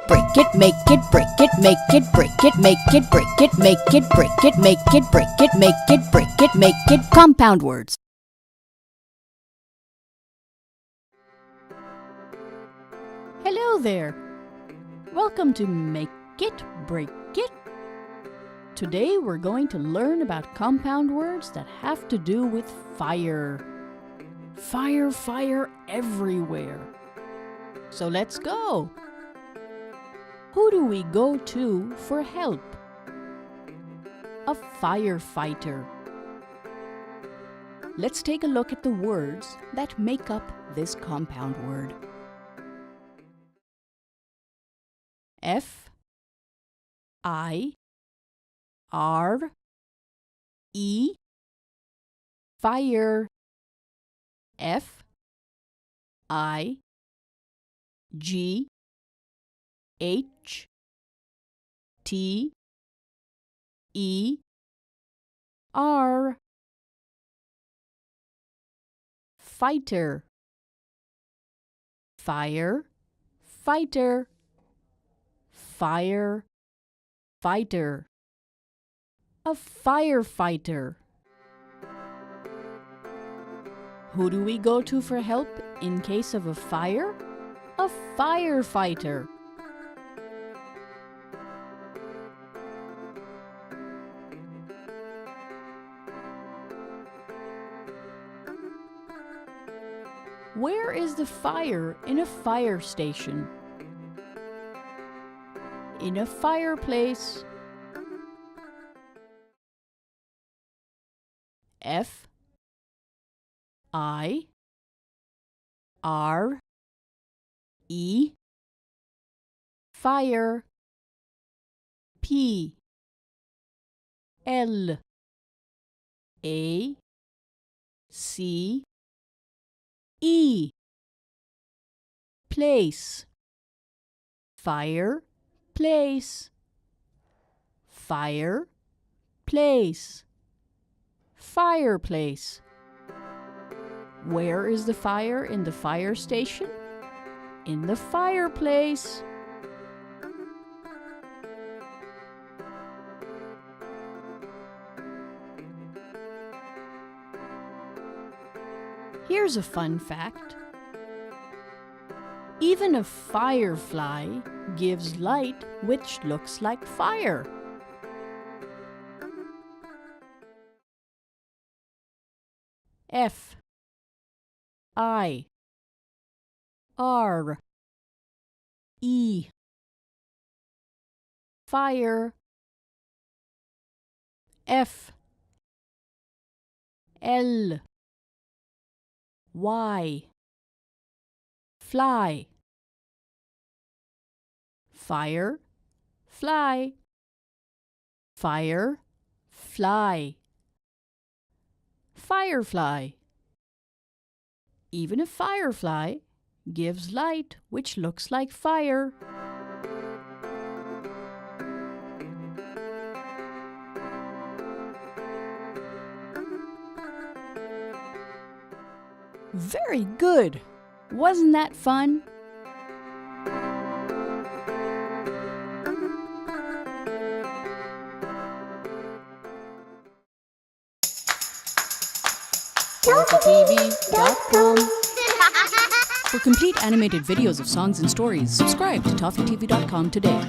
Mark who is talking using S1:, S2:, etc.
S1: break it, make it, break it, make it, break it, make it, break it, make it, break it, make it, break it, make it, break it, make it. Compound words. Hello there. Welcome to Make It, Break It. Today we're going to learn about compound words that have to do with fire. Fire, fire everywhere. So let's go. Who do we go to for help? A firefighter. Let's take a look at the words that make up this compound word. F I R E fire. F I G H T E R fighter. Fire, fighter. Fire, fighter. A firefighter. Who do we go to for help in case of a fire? A firefighter. Where is the fire in a fire station? In a fireplace. F I R E fire. P L A C E place. Fire, place. Fire, place. Fireplace. Where is the fire in the fire station? In the fireplace. Here's a fun fact. Even a firefly gives light which looks like fire. F I R E fire. F L Y fly. Fire, fly. Fire, fly. Firefly. Even a firefly gives light which looks like fire. Very good! Wasn't that fun? ToffeeTV.com. For complete animated videos of songs and stories, subscribe to ToffeeTV.com today.